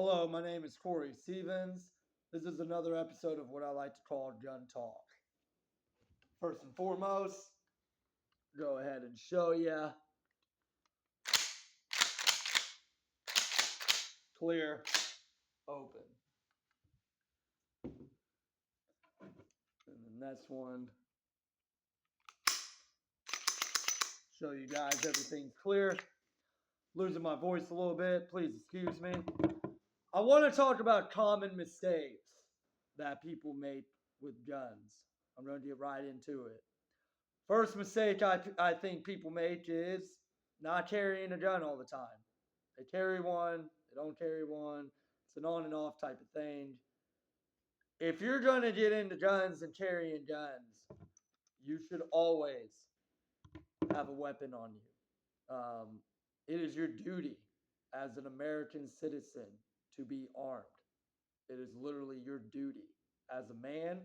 Hello, my name is Corey Stevens. This is another episode of what I like to call Gun Talk. First and foremost, go ahead and show you. Clear, open. And the next one, show you guys everything's clear. Losing my voice a little bit, please excuse me. I want to talk about common mistakes that people make with guns. I'm going to get right into it. First mistake I think people make is not carrying a gun all the time. They carry one, they don't carry one. It's an on and off type of thing. If you're going to get into guns and carrying guns, you should always have a weapon on you. It is your duty as an American citizen to be armed. It is literally your duty as a man,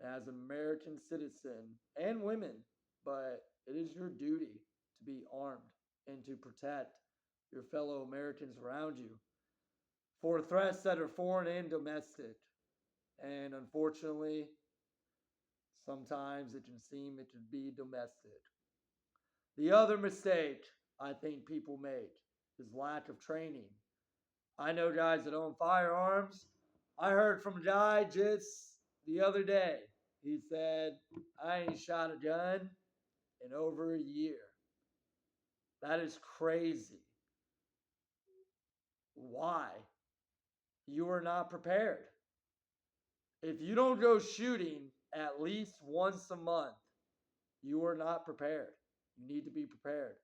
as an American citizen, and women, but it is your duty to be armed and to protect your fellow Americans around you for threats that are foreign and domestic. And unfortunately, sometimes it can seem it can be domestic. The other mistake I think people make is lack of training. I know guys that own firearms. I heard from a guy just the other day. He said, I ain't shot a gun in over a year. That is crazy. Why? You are not prepared. If you don't go shooting at least once a month, you are not prepared. You need to be prepared.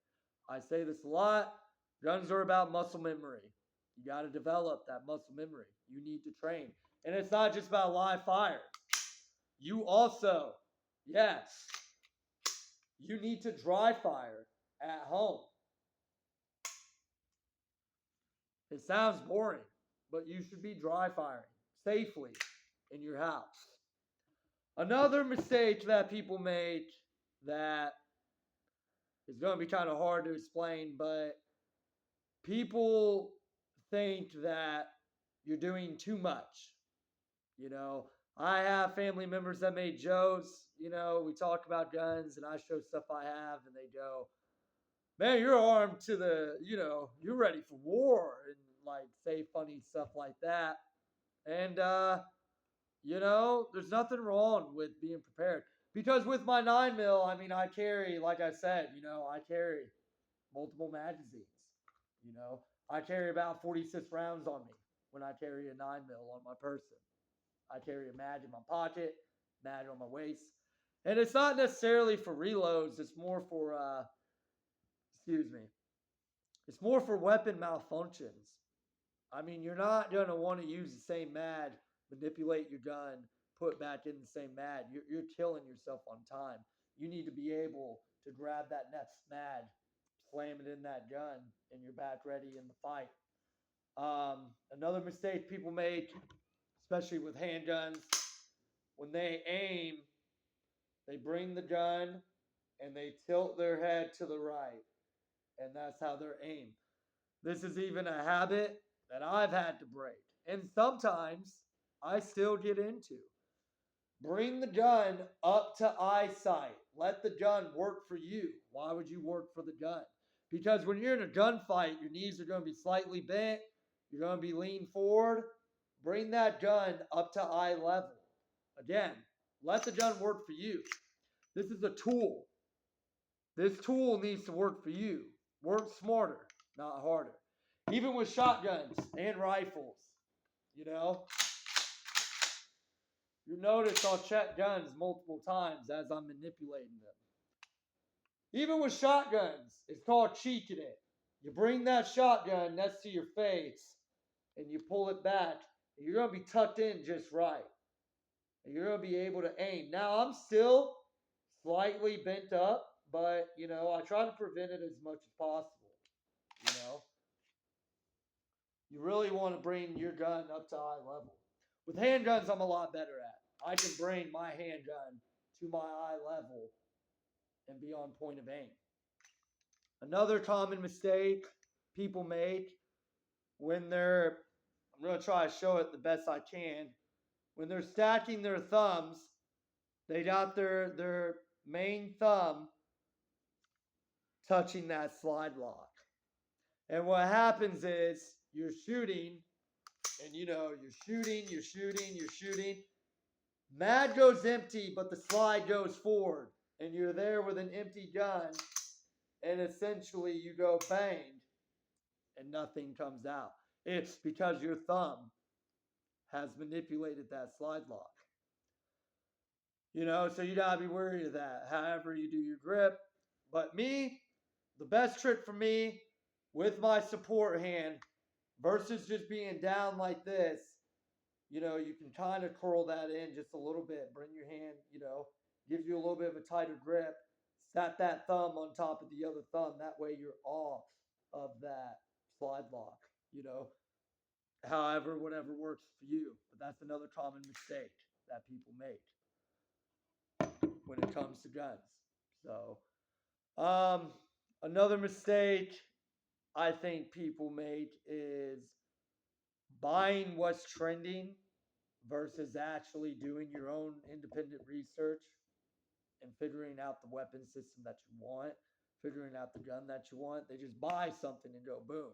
I say this a lot. Guns are about muscle memory. You got to develop that muscle memory. You need to train. And it's not just about live fire. You also, yes, you need to dry fire at home. It sounds boring, but you should be dry firing safely in your house. Another mistake that people make that is going to be kind of hard to explain, but people think that you're doing too much. You know, I have family members that made jokes. You know, we talk about guns and I show stuff I have, and they go, man, you're armed to you're ready for war, and like say funny stuff like that. And, there's nothing wrong with being prepared. Because with my 9 mil, I mean, I carry, like I said, I carry multiple magazines. You know, I carry about 46 rounds on me when I carry a 9 mil on my person. I carry a mag in my pocket, mag on my waist. And it's not necessarily for reloads, it's more for, excuse me, it's more for weapon malfunctions. I mean, you're not going to want to use the same mag, manipulate your gun, put back in the same mag. You're killing yourself on time. You need to be able to grab that next mag, slam it in that gun, and you're back ready in the fight. Another mistake people make, especially with handguns, when they aim, they bring the gun and they tilt their head to the right, and that's how they're aimed. This is even a habit that I've had to break, and sometimes I still get into. Bring the gun up to eyesight. Let the gun work for you. Why would you work for the gun? Because when you're in a gunfight, your knees are going to be slightly bent. You're going to be leaned forward. Bring that gun up to eye level. Again, let the gun work for you. This is a tool. This tool needs to work for you. Work smarter, not harder. Even with shotguns and rifles, you know. You'll notice I'll check guns multiple times as I'm manipulating them. Even with shotguns, it's called cheeking it. You bring that shotgun next to your face and you pull it back, and you're going to be tucked in just right. And you're going to be able to aim. Now, I'm still slightly bent up, but, I try to prevent it as much as possible. You really want to bring your gun up to eye level. With handguns, I'm a lot better at. I can bring my handgun to my eye level and be on point of aim. Another common mistake people make when they're I'm going to try to show it the best I can. When they're stacking their thumbs, they got their main thumb touching that slide lock. And what happens is you're shooting, and you're shooting. Mag goes empty, but the slide goes forward. And you're there with an empty gun, and essentially you go bang, and nothing comes out. It's because your thumb has manipulated that slide lock. So you gotta be worried of that, however you do your grip. But me, the best trick for me, with my support hand, versus just being down like this, you can kind of curl that in just a little bit. Bring your hand, gives you a little bit of a tighter grip. Set that thumb on top of the other thumb. That way you're off of that slide lock, However, whatever works for you. But that's another common mistake that people make when it comes to guns. So, another mistake I think people make is buying what's trending versus actually doing your own independent research and figuring out the weapon system that you want, figuring out the gun that you want. They just buy something and go boom,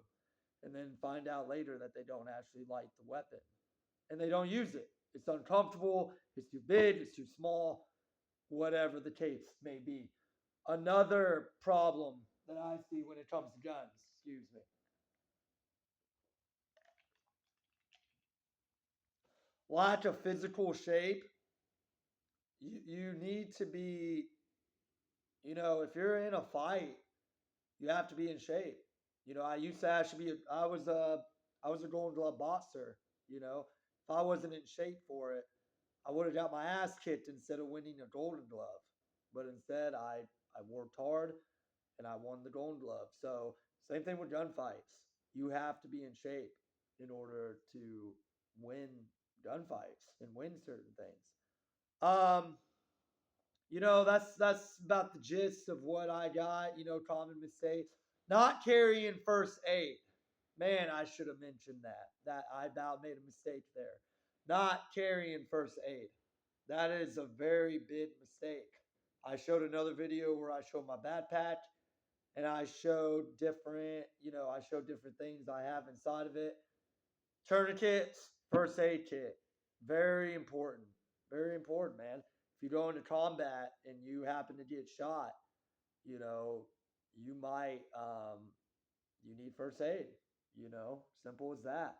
and then find out later that they don't actually like the weapon, and they don't use it. It's uncomfortable, it's too big, it's too small, whatever the case may be. Another problem that I see when it comes to guns, lack of physical shape. You need to be, if you're in a fight, you have to be in shape. I used to actually I was a Golden Glove boxer. If I wasn't in shape for it, I would have got my ass kicked instead of winning a Golden Glove. But instead, I worked hard and I won the Golden Glove. So same thing with gunfights. You have to be in shape in order to win gunfights and win certain things. That's about the gist of what I got. Common mistakes. Not carrying first aid. Man, I should have mentioned that. That I about made a mistake there. Not carrying first aid. That is a very big mistake. I showed another video where I showed my backpack and I showed different things I have inside of it. Tourniquets, first aid kit. Very important. Very important, man. If you go into combat and you happen to get shot, you might you need first aid. Simple as that.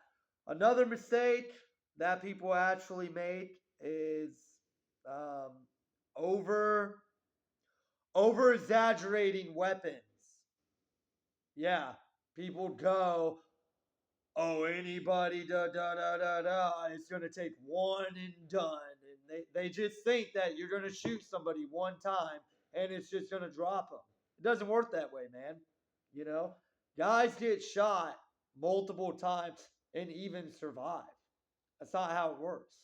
Another mistake that people actually make is over exaggerating weapons. Yeah, people go, oh, anybody, da da da da da. It's gonna take one and done, and they just think that you're gonna shoot somebody one time and it's just gonna drop them. It doesn't work that way, man. Guys get shot multiple times and even survive. That's not how it works.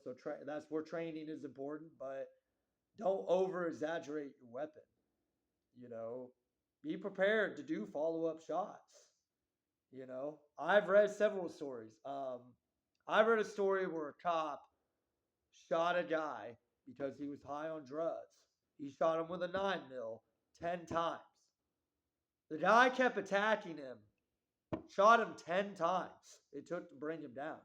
So that's where training is important, but don't over exaggerate your weapon. Be prepared to do follow-up shots. I've read several stories. I read a story where a cop shot a guy because he was high on drugs. He shot him with a 9mm 10 times. The guy kept attacking him, shot him 10 times. It took to bring him down.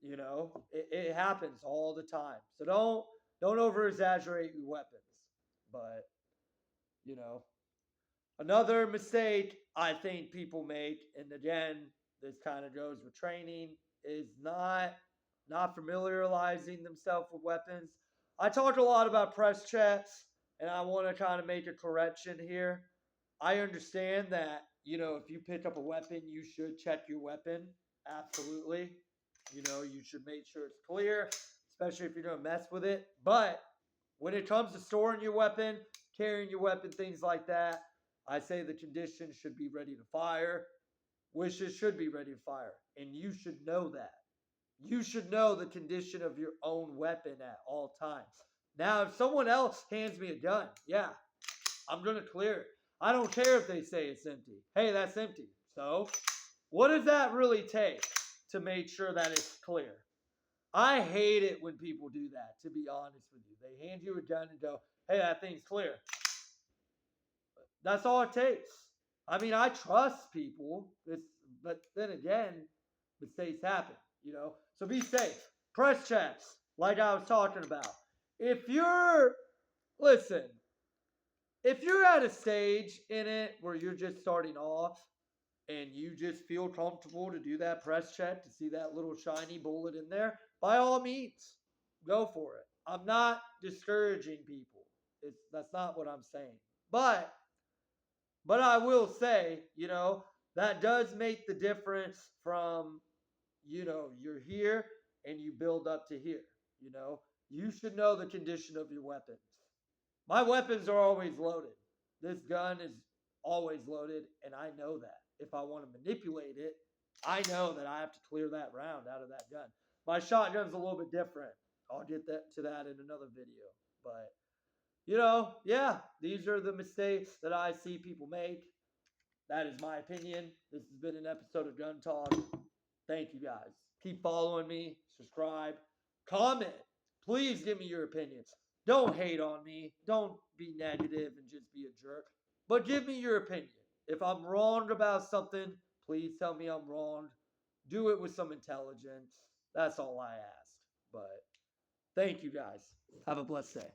It happens all the time. So don't over exaggerate your weapons. But, another mistake I think people make, and again, this kind of goes with training, is not familiarizing themselves with weapons. I talk a lot about press checks, and I want to kind of make a correction here. I understand that, if you pick up a weapon, you should check your weapon. Absolutely. You should make sure it's clear, especially if you're going to mess with it. But when it comes to storing your weapon, carrying your weapon, things like that, I say the condition should be ready to fire. Wishes should be ready to fire. And you should know that. You should know the condition of your own weapon at all times. Now, if someone else hands me a gun, yeah, I'm going to clear it. I don't care if they say it's empty. Hey, that's empty. So, What does that really take to make sure that it's clear? I hate it when people do that, to be honest with you. They hand you a gun and go, hey, that thing's clear. That's all it takes. I mean, I trust people, but then again, mistakes happen, you know? So be safe. Press checks, like I was talking about. Listen, if you're at a stage in it where you're just starting off and you just feel comfortable to do that press check to see that little shiny bullet in there, by all means, go for it. I'm not discouraging people. That's not what I'm saying. But I will say, that does make the difference from, you're here and you build up to here. You should know the condition of your weapons. My weapons are always loaded. This gun is always loaded, and I know that. If I want to manipulate it, I know that I have to clear that round out of that gun. My shotgun's a little bit different. I'll get to that in another video. But yeah, these are the mistakes that I see people make. That is my opinion. This has been an episode of Gun Talk. Thank you guys. Keep following me, subscribe, comment. Please give me your opinions. Don't hate on me. Don't be negative and just be a jerk. But give me your opinion. If I'm wrong about something, please tell me I'm wrong. Do it with some intelligence. That's all I ask. But thank you guys. Have a blessed day.